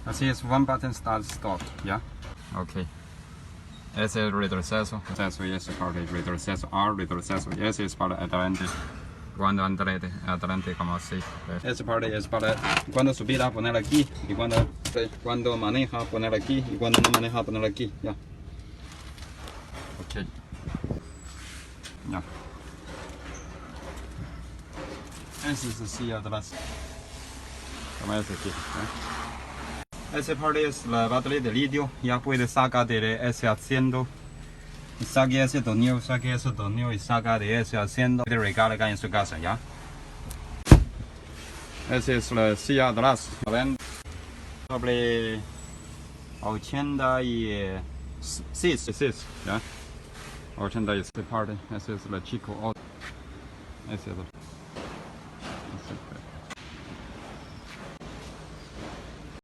Así es, one button start stop, ¿ya? Ok. Ese es el retroceso. Retroceso y ese para el retroceso, R retroceso y ese es para adelante. Cuando adelante como así. Esa parte es para cuando subir poner aquí y cuando maneja poner aquí y cuando no maneja poner aquí, ya. Ok. Ya. Ese es así atrás. Como ese aquí. Esa parte es la batería de litio, ya puede sacar de ese asiento. Y saque ese tornillo y saca de ese asiento y recarga en su casa, ¿ya? Esa es la silla atrás. Ven sobre 86, ¿ya? 86 parte. Ese es el chico. Ese es el